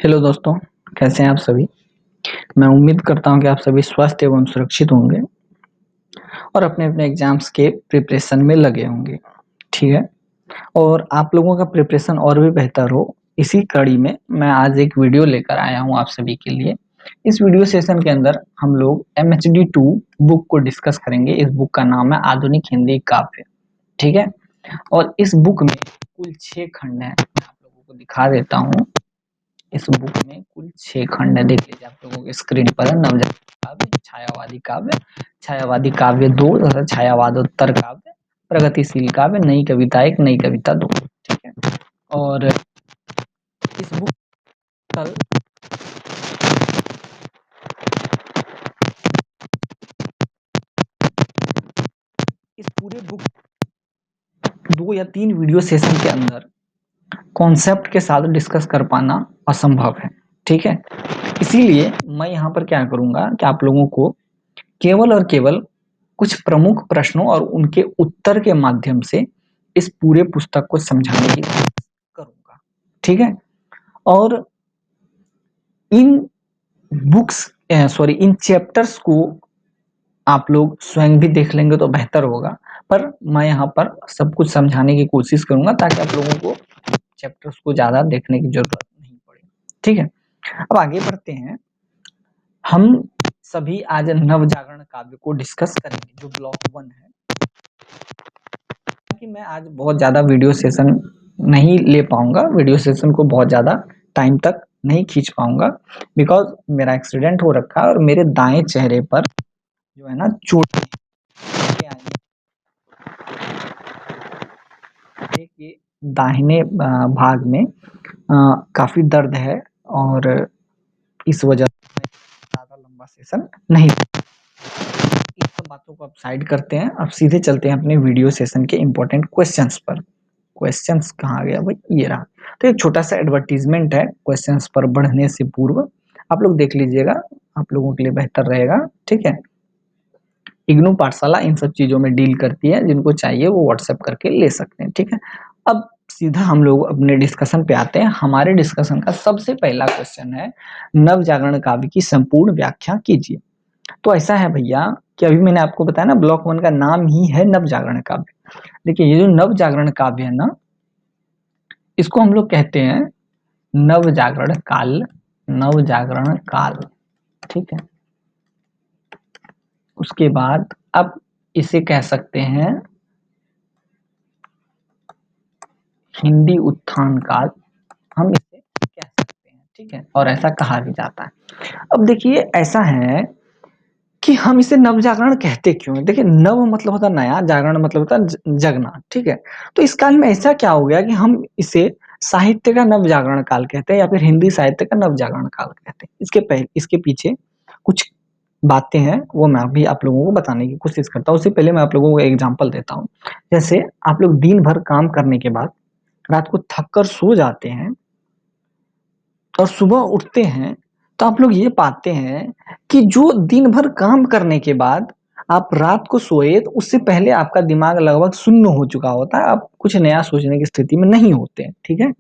Hello दोस्तों, कैसे हैं आप सभी। मैं उम्मीद करता हूं कि आप सभी स्वस्थ एवं सुरक्षित होंगे और अपने अपने एग्जाम्स के प्रिपरेशन में लगे होंगे। ठीक है। और आप लोगों का प्रिपरेशन और भी बेहतर हो, इसी कड़ी में मैं आज एक वीडियो लेकर आया हूं आप सभी के लिए। इस वीडियो सेशन के अंदर हम लोग MHD 2 बुक को डिस्कस करेंगे। इस बुक का नाम है आधुनिक हिंदी काव्य। ठीक है। और इस बुक में कुल 6 खंड है। मैं आप लोगों को दिखा देता हूँ। इस बुक में कुल 6 खंड है। देख लीजिए आप लोगों के स्क्रीन पर है। नवजागरण काव्य, छायावादी काव्य, छायावादी काव्य 2 तथा छायावादोत्तर काव्य, प्रगतिशील काव्य, नई कविता 1, नई कविता 2। ठीक है। और इस बुक कल इस पूरे बुक 2 या 3 वीडियो सेशन के अंदर कॉन्सेप्ट के साथ डिस्कस कर पाना असंभव है। ठीक है। इसीलिए मैं यहाँ पर क्या करूंगा कि आप लोगों को केवल और केवल कुछ प्रमुख प्रश्नों और उनके उत्तर के माध्यम से इस पूरे पुस्तक को समझाने की कोशिश करूंगा। ठीक है। और इन इन चैप्टर्स को आप लोग स्वयं भी देख लेंगे तो बेहतर होगा, पर मैं यहाँ पर सब कुछ समझाने की कोशिश करूंगा ताकि आप लोगों को चैप्टर्स को ज्यादा देखने की जरूरत नहीं पड़े। ठीक है। अब आगे बढ़ते हैं। हम सभी आज नव जागरण काव्य को डिस्कस करेंगे जो ब्लॉक 1 है। कि मैं आज बहुत ज़्यादा वीडियो सेशन नहीं ले पाऊंगा, वीडियो सेशन को बहुत ज़्यादा टाइम तक नहीं खींच पाऊंगा, बिकॉज मेरा एक्सीडेंट हो रखा है और मेरे दाएं चेहरे पर जो है ना चोट के दाहिने भाग में काफ़ी दर्द है और इस वजह से ज़्यादा लंबा सेशन नहीं। इन सब बातों को अब साइड करते हैं। अब सीधे चलते हैं अपने वीडियो सेशन के इम्पोर्टेंट क्वेश्चंस पर। क्वेश्चंस कहाँ गया भाई, ये रहा। तो एक छोटा सा एडवर्टीजमेंट है क्वेश्चंस पर बढ़ने से पूर्व, आप लोग देख लीजिएगा, आप लोगों के लिए बेहतर रहेगा। ठीक है। इग्नू पाठशाला इन सब चीजों में डील करती है, जिनको चाहिए वो व्हाट्सएप करके ले सकते हैं। ठीक है। अब सीधा हम लोग अपने डिस्कशन पे आते हैं। हमारे डिस्कशन का सबसे पहला क्वेश्चन है, नव जागरण काव्य की संपूर्ण व्याख्या कीजिए। तो ऐसा है भैया कि अभी मैंने आपको बताया ना, ब्लॉक 1 का नाम ही है नव जागरण काव्य। देखिए ये जो नव जागरण काव्य है ना, इसको हम लोग कहते हैं नव जागरण काल। नव जागरण काल। ठीक है। उसके बाद अब इसे कह सकते हैं हिंदी उत्थान काल, हम इसे कह सकते हैं। ठीक है। और ऐसा कहा भी जाता है। अब देखिए ऐसा है कि हम इसे नव जागरण कहते क्यों हैं। देखिए नव मतलब होता है नया, जागरण मतलब होता है जगना। ठीक है। तो इस काल में ऐसा क्या हो गया कि हम इसे साहित्य का नव जागरण काल कहते हैं या फिर हिंदी साहित्य का नव जागरण काल कहते हैं। इसके पीछे कुछ बातें हैं, वो मैं अभी आप लोगों को बताने की कोशिश करता हूँ। उससे पहले मैं आप लोगों को एग्जांपल देता हूँ। जैसे आप लोग दिन भर काम करने के बाद रात को थक कर सो जाते हैं और सुबह उठते हैं, तो आप लोग ये पाते हैं कि जो दिन भर काम करने के बाद आप रात को सोए, तो उससे पहले आपका दिमाग लगभग शून्य हो चुका होता है, आप कुछ नया सोचने की स्थिति में नहीं होते हैं। ठीक है।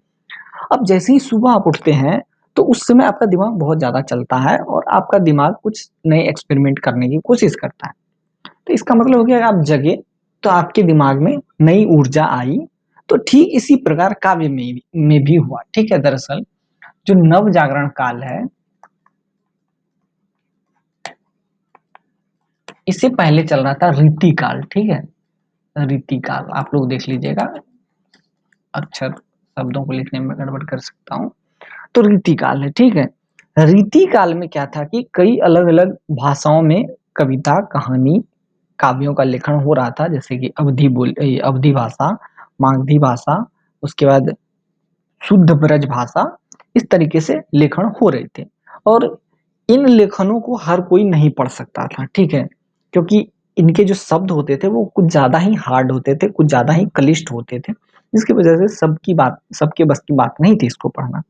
अब जैसे ही सुबह आप उठते हैं, तो उस समय आपका दिमाग बहुत ज्यादा चलता है और आपका दिमाग कुछ नए एक्सपेरिमेंट करने की कोशिश करता है। तो इसका मतलब हो गया कि आप जगे तो आपके दिमाग में नई ऊर्जा आई। तो ठीक इसी प्रकार काव्य में भी हुआ। ठीक है। दरअसल जो नव जागरण काल है, इससे पहले चल रहा था रीति काल। ठीक है। रीति काल आप लोग देख लीजिएगा, अक्षर शब्दों को लिखने में गड़बड़ कर सकता हूँ। तो रीति काल है। ठीक है। रीति काल में क्या था कि कई अलग अलग भाषाओं में कविता, कहानी, काव्यों का लेखन हो रहा था। जैसे कि अवधी भाषा, मागधी भाषा, उसके बाद शुद्ध ब्रज भाषा, इस तरीके से लेखन हो रहे थे। और इन लेखनों को हर कोई नहीं पढ़ सकता था। ठीक है। क्योंकि इनके जो शब्द होते थे वो कुछ ज्यादा ही हार्ड होते थे, कुछ ज्यादा ही क्लिष्ट होते थे, जिसकी वजह से सबके बस की बात नहीं थी इसको पढ़ना।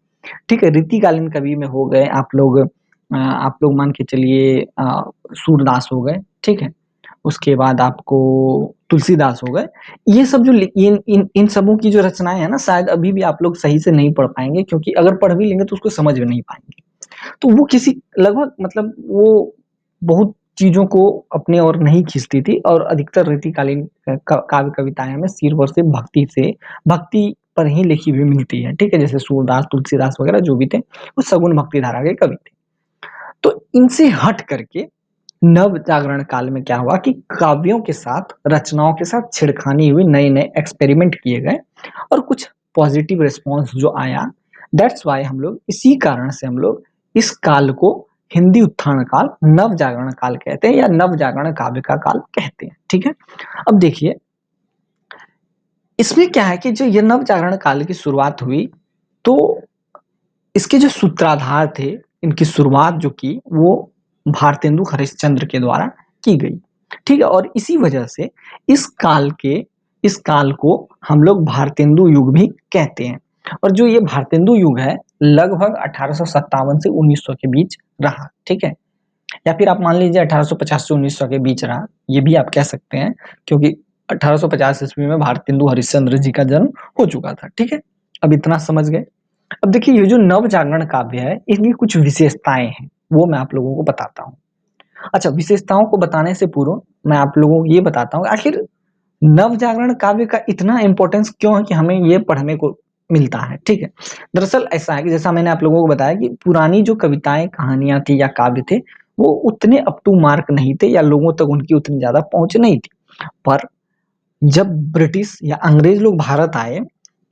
ठीक है। रीतिकालीन कवि में हो गए आप लोग मान के चलिए सूरदास हो गए। ठीक है। उसके बाद आपको तुलसीदास हो गए, ये सब जो इन सबों की जो रचनाएँ हैं ना, शायद अभी भी आप लोग सही से नहीं पढ़ पाएँगे, क्योंकि अगर पढ़ भी लेंगे तो उसको समझ में नहीं पाएँगे। तो वो किसी लगभग मतलब वो बहुत चीज़ों को अपने ओर नहीं खींचती थी, और अधिकतर रीतिकालीन काव्य कविताएँ हमें सिर्फ़ और सिर्फ़ भक्ति पर ही लिखी हुई मिलती है, ठीक है? जैसे सूरदास, तुलसीदास वगैरह जो भी थे, वो सगुण भक्ति धारा के कवि थे। तो इनसे हट करके नव जागरण काल में क्या हुआ कि काव्यों के साथ, रचनाओं के साथ छेड़खानी हुई, नए-नए एक्सपेरिमेंट किए गए और कुछ पॉजिटिव रिस्पॉन्स जो आया, दैट्स व्हाई हम लोग इसी कारण से हम लोग इस काल को हिंदी उत्थान काल, नव जागरण काल कहते हैं, या नव जागरण काव्य का काल कहते हैं, ठीक है? अब देखिए, इसमें क्या है कि जो ये नव जागरण काल की शुरुआत हुई, तो इसके जो सूत्रधार थे, इनकी शुरुआत जो की, वो भारतेंदु हरिश्चंद्र के द्वारा की गई, ठीक है? और इसी वजह से इस काल को हम लोग भारतेंदु युग भी कहते हैं। और जो ये भारतेंदु युग है, लगभग 1857 से 1900 के बीच रहा, ठीक है? या फिर आप मान लीजिए 1850 से 1900 के बीच रहा, ये भी आप कह सकते हैं, क्योंकि 1850 ईस्वी में भारतेंदु हरिश्चंद्र जी का जन्म हो चुका था, ठीक है? अब इतना समझ गए। अब देखिए, ये जो नव जागरण काव्य है, इनकी कुछ विशेषताएँ हैं, वो मैं आप लोगों को बताता हूँ। अच्छा, विशेषताओं को बताने से पूर्व मैं आप लोगों को ये बताता हूँ, आखिर नव जागरण काव्य का इतना इम्पोर्टेंस क्यों है कि हमें ये पढ़ने को मिलता है, ठीक है? दरअसल ऐसा है कि जैसा मैंने आप लोगों को बताया कि पुरानी जो कविताएँ, कहानियाँ थी या काव्य थे, वो उतने अप टू मार्क नहीं थे, या लोगों तक उनकी उतनी ज़्यादा पहुँच नहीं थी। पर जब ब्रिटिश या अंग्रेज लोग भारत आए,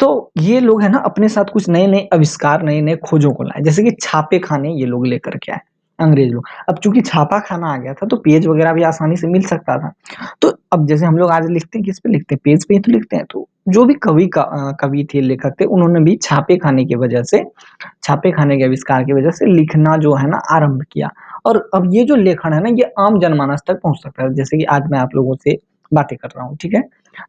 तो ये लोग है ना अपने साथ कुछ नए-नए आविष्कार, नए-नए खोजों को लाए। जैसे कि छापे खाने ये लोग लेकर के आए, अंग्रेज लोग। अब चूँकि छापा खाना आ गया था, तो पेज वगैरह भी आसानी से मिल सकता था। तो अब जैसे हम लोग आज लिखते हैं, किस पे लिखते हैं? पेज पे ही तो लिखते हैं। तो जो भी कवि थे, लेखक थे, उन्होंने भी छापे खाने के आविष्कार की वजह से लिखना जो है ना आरंभ किया। और अब ये जो लेखन है ना, ये आम जनमानस तक पहुँच सकता है। जैसे कि आज मैं आप लोगों से बातें कर रहा हूँ, ठीक है?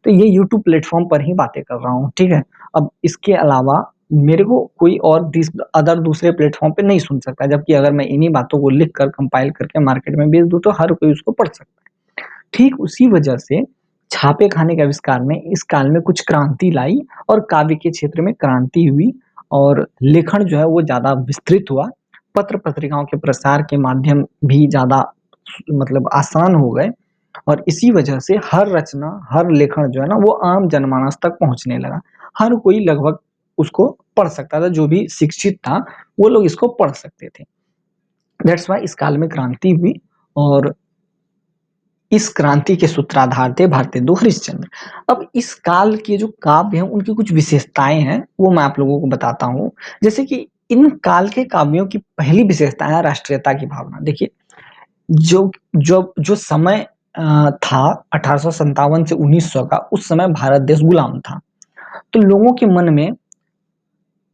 तो ये यूट्यूब प्लेटफ़ॉर्म पर ही बातें कर रहा हूँ, ठीक है? अब इसके अलावा मेरे को कोई और दूसरे प्लेटफ़ॉर्म पे नहीं सुन सकता, जबकि अगर मैं इन्हीं बातों को लिख कर कंपाइल करके मार्केट में बेच दूँ, तो हर कोई उसको पढ़ सकता है। ठीक उसी वजह से छापे खाने के आविष्कार ने इस काल में कुछ क्रांति लाई, और काव्य के क्षेत्र में क्रांति हुई, और लेखन जो है वो ज़्यादा विस्तृत हुआ। पत्र-पत्रिकाओं के प्रसार के माध्यम भी ज़्यादा मतलब आसान हो गए, और इसी वजह से हर रचना, हर लेखन जो है ना, वो आम जनमानस तक पहुँचने लगा। हर कोई लगभग उसको पढ़ सकता था, जो भी शिक्षित था, वो लोग इसको पढ़ सकते थे। दैट्स व्हाई इस काल में क्रांति हुई, और इस क्रांति के सूत्रधार थे भारतेंदु हरिश्चंद्र। अब इस काल के जो काव्य हैं, उनकी कुछ विशेषताएँ हैं, वो मैं आप लोगों को बताता हूँ। जैसे कि इन काल के काव्यों की पहली विशेषता है राष्ट्रीयता की भावना। देखिए, जो जो समय था 1857 से 1900 का, उस समय भारत देश गुलाम था। तो लोगों के मन में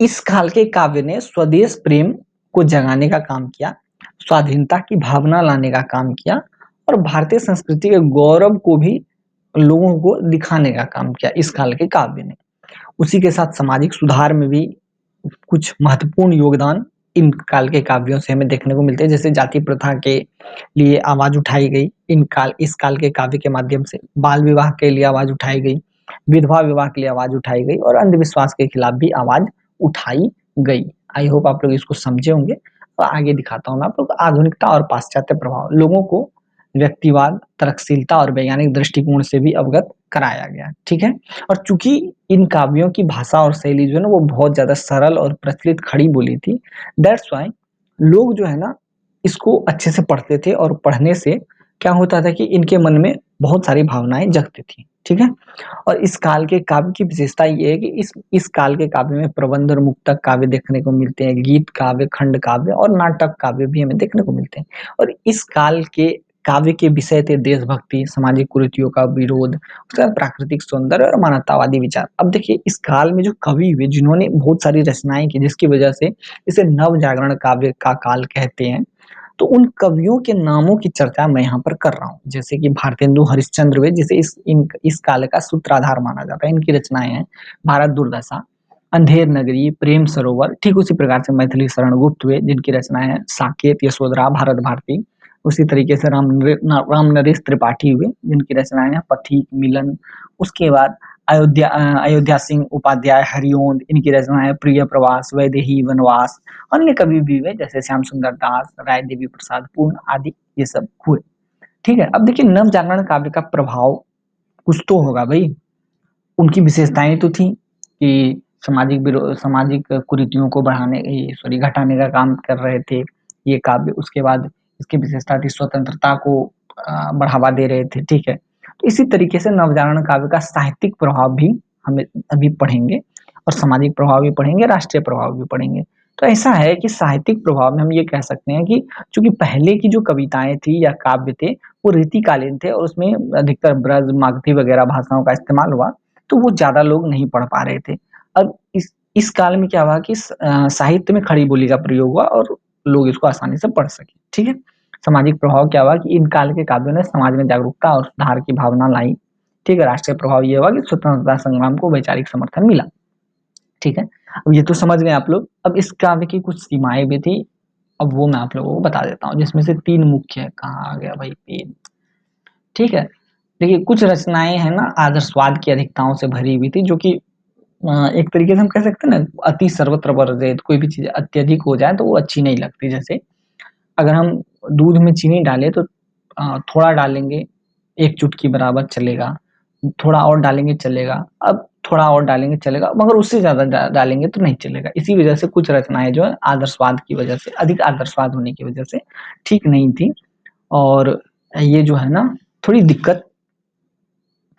इस काल के काव्य ने स्वदेश प्रेम को जगाने का काम किया, स्वाधीनता की भावना लाने का काम किया, और भारतीय संस्कृति के गौरव को भी लोगों को दिखाने का काम किया इस काल के काव्य ने। उसी के साथ सामाजिक सुधार में भी कुछ महत्वपूर्ण योगदान इन काल के काव्यों से हमें देखने को मिलते हैं। जैसे जाति प्रथा के लिए आवाज़ उठाई गई, इस काल के काव्य के माध्यम से। बाल विवाह के लिए आवाज़ उठाई गई, विधवा विवाह के लिए आवाज़ उठाई गई, और अंधविश्वास के खिलाफ भी आवाज़ उठाई गई। आई होप आप लोग इसको समझे होंगे। और आगे दिखाता हूँ मैं आपको। आधुनिकता और पाश्चात्य प्रभाव, लोगों को व्यक्तिवाद, तर्कशीलता और वैज्ञानिक दृष्टिकोण से भी अवगत कराया गया, ठीक है? और चूँकि इन काव्यों की भाषा और शैली जो है ना, वो बहुत ज़्यादा सरल और प्रचलित खड़ी बोली थी, दैट्स व्हाई लोग जो है ना, इसको अच्छे से पढ़ते थे, और पढ़ने से क्या होता था कि इनके मन में बहुत सारी भावनाएँ जगती थी, ठीक है? और इस काल के काव्य की विशेषता ये है कि इस काल के काव्य में प्रबंध और मुक्तक काव्य देखने को मिलते हैं, गीत काव्य, खंड काव्य और नाटक काव्य भी हमें देखने को मिलते हैं। और इस काल के काव्य के विषय थे देशभक्ति, सामाजिक कुरीतियों का विरोध, उसके बाद प्राकृतिक सौंदर्य और मानवतावादी विचार। अब देखिए, इस काल में जो कवि हुए, जिन्होंने बहुत सारी रचनाएँ की, जिसकी वजह से इसे नव जागरण काव्य का काल कहते हैं, तो उन कवियों के नामों की चर्चा मैं यहाँ पर कर रहा हूँ। जैसे कि भारतेंदु हरिश्चंद्र हुए, जिसे इस काल का सूत्रधार माना जाता है। इनकी रचनाएँ हैं भारत दुर्दशा, अंधेर नगरी, प्रेम सरोवर। ठीक उसी प्रकार से मैथिली शरण गुप्त हुए, जिनकी रचनाएँ हैं साकेत, यशोधरा, भारत भारती, उसी तरीके से राम नरेश त्रिपाठी हुए, जिनकी रचनाएं हैं पथिक, मिलन। उसके बाद अयोध्या सिंह उपाध्याय, हरिओंद, इनकी रचनाएं प्रिय प्रवास, वैदेही वनवास। अन्य कवि भी हुए जैसे श्याम सुंदर दास, राय देवी प्रसाद पूर्ण आदि, ये सब हुए। ठीक है, अब देखिए नव जागरण काव्य का प्रभाव कुछ तो होगा भाई। उनकी विशेषताएं तो थी कि सामाजिक कुरीतियों को घटाने का काम कर रहे थे ये काव्य। उसके बाद इसकी विशेषता थी स्वतंत्रता को बढ़ावा दे रहे थे। ठीक है, तो इसी तरीके से नवजागरण काव्य का साहित्यिक प्रभाव भी हमें अभी पढ़ेंगे, और सामाजिक प्रभाव भी पढ़ेंगे, राष्ट्रीय प्रभाव भी पढ़ेंगे। तो ऐसा है कि साहित्यिक प्रभाव में हम ये कह सकते हैं कि चूंकि पहले की जो कविताएं थी या काव्य थे वो रीतिकालीन थे, और उसमें अधिकतर ब्रज, मागधी वगैरह भाषाओं का इस्तेमाल हुआ, तो वो ज्यादा लोग नहीं पढ़ पा रहे थे। अब इस काल में क्या हुआ कि साहित्य में खड़ी बोली का प्रयोग हुआ और लोग इसको आसानी से पढ़ सके। ठीक है, सामाजिक प्रभाव क्या हुआ कि इन काल के काव्यों ने समाज में जागरूकता और सुधार की भावना लाई। ठीक है, राष्ट्रीय प्रभाव ये हुआ कि स्वतंत्रता संग्राम को वैचारिक समर्थन मिला। ठीक है, अब ये तो समझ गए आप लोग। अब इस काव्य की कुछ सीमाएं भी थी, अब वो मैं आप लोगों को बता देता हूँ, जिसमें से 3 मुख्य है। कहाँ आ गया भाई 3? ठीक है, देखिए कुछ रचनाएं हैं ना आदर्शवाद की अधिकताओं से भरी हुई थी, जो कि एक तरीके से हम कह सकते हैं ना, अति सर्वत्र वर्जित, कोई भी चीज अत्यधिक हो जाए तो वो अच्छी नहीं लगती। जैसे अगर हम दूध में चीनी डालें तो थोड़ा डालेंगे 1 चुटकी बराबर चलेगा, थोड़ा और डालेंगे चलेगा, अब थोड़ा और डालेंगे चलेगा, मगर उससे ज्यादा डालेंगे तो नहीं चलेगा। इसी वजह से कुछ रचनाएं जो है आदर्शवाद की वजह से, अधिक आदर्शवाद होने की वजह से ठीक नहीं थी, और ये जो है ना थोड़ी दिक्कत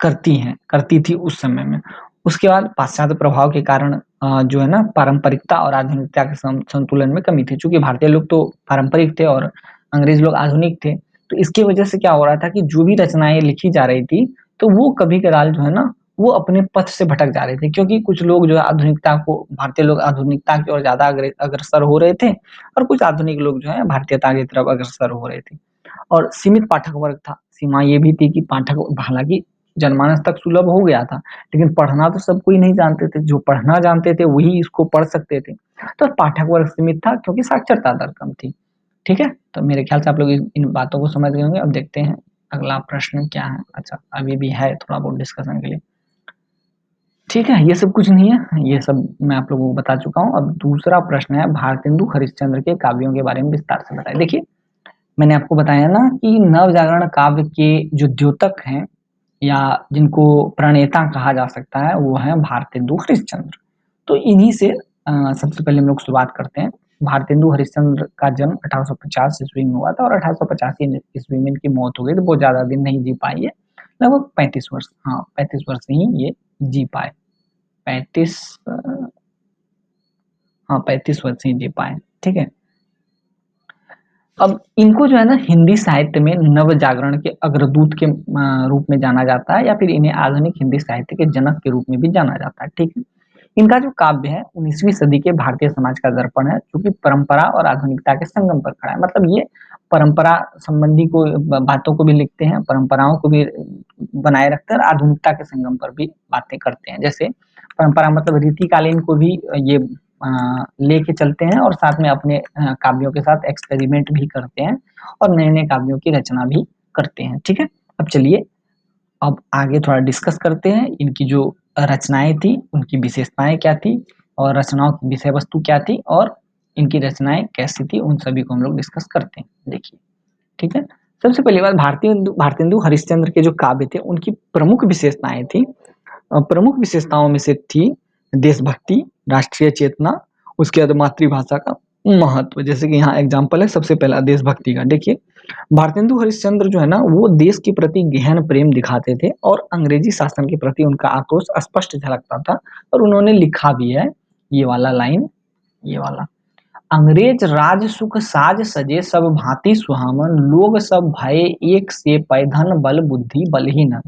करती थी उस समय में। उसके बाद पाश्चात्य प्रभाव के कारण जो है ना पारंपरिकता और आधुनिकता के संतुलन में कमी थी। चूंकि भारतीय लोग तो पारंपरिक थे और अंग्रेज लोग आधुनिक थे, तो इसकी वजह से क्या हो रहा था कि जो भी रचनाएं लिखी जा रही थी तो वो कभी कदाल जो है ना वो अपने पथ से भटक जा रहे थे, क्योंकि कुछ लोग जो है भारतीय लोग आधुनिकता की ओर ज्यादा अग्रसर हो रहे थे, और कुछ आधुनिक लोग जो है भारतीयता की तरफ अग्रसर हो रहे थे। और सीमित पाठक वर्ग था। सीमा ये भी थी कि पाठक, हालांकि जनमानस तक सुलभ हो गया था, लेकिन पढ़ना तो सब कोई नहीं जानते थे। जो पढ़ना जानते थे वही इसको पढ़ सकते थे, तो पाठक वर्ग सीमित था क्योंकि साक्षरता दर कम थी। ठीक है, तो मेरे ख्याल से आप लोग इन बातों को समझ गए होंगे। अब देखते हैं अगला प्रश्न क्या है। अच्छा, अभी भी है थोड़ा बहुत डिस्कशन के लिए। ठीक है, ये सब कुछ नहीं है, ये सब मैं आप लोगों को बता चुका हूँ। अब दूसरा प्रश्न है, भारतेंदु हरिश्चंद्र के काव्यों के बारे में विस्तार से बताएं। देखिए मैंने आपको बताया ना कि नवजागरण काव्य के जो द्योतक हैं या जिनको प्रणेता कहा जा सकता है वो है भारतेंदु हरिश्चंद्र। तो इन्हीं से सबसे पहले हम लोग शुरुआत करते हैं। भारतेंदु हरिश्चंद्र का जन्म 1850 ईस्वी में हुआ था, और 1885 ईस्वी में इनकी मौत हो गई। तो बहुत ज्यादा दिन नहीं जी पाई है, लगभग 35 वर्ष, हाँ 35 वर्ष ही ये जी पाए। 35, हाँ 35 वर्ष ही जी पाए। ठीक है, अब इनको जो है ना हिंदी साहित्य में नव जागरण के अग्रदूत के रूप में जाना जाता है, या फिर इन्हें आधुनिक हिंदी साहित्य के जनक के रूप में भी जाना जाता है। ठीक है, इनका जो काव्य है 19वीं सदी के भारतीय समाज का दर्पण है, जो कि परंपरा और आधुनिकता के संगम पर खड़ा है। मतलब ये परंपरा संबंधी को बातों को भी लिखते हैं, परंपराओं को भी बनाए रखते हैं, और आधुनिकता के संगम पर भी बातें करते हैं। जैसे परंपरा मतलब रीतिकालीन को भी ये लेके चलते हैं, और साथ में अपने काव्यों के साथ एक्सपेरिमेंट भी करते हैं, और नए नए काव्यों की रचना भी करते हैं। ठीक है, अब चलिए अब आगे थोड़ा डिस्कस करते हैं। इनकी जो रचनाएं थी उनकी विशेषताएं क्या थी, और रचनाओं की विषय वस्तु क्या थी, और इनकी रचनाएं कैसी थी, उन सभी को हम लोग डिस्कस करते हैं। देखिए, ठीक है, सबसे पहली बात भारतेंदु हरिश्चंद्र के जो काव्य थे उनकी प्रमुख विशेषताएं थी। प्रमुख विशेषताओं में से थी देशभक्ति, राष्ट्रीय चेतना, उसके बाद मातृभाषा का महत्व। जैसे कि यहाँ एग्जाम्पल है सबसे पहला देशभक्ति का। देखिए भारतेंदु हरिश्चंद्र जो है ना वो देश के प्रति गहन प्रेम दिखाते थे, और अंग्रेजी शासन के प्रति उनका आक्रोश स्पष्ट झलकता था। और उन्होंने लिखा भी है ये वाला लाइन, ये वाला, अंग्रेज राज सुख साज सजे सब भांति सुहावन, लोग सब भय एक से पैधन बल बुद्धि बलहीन।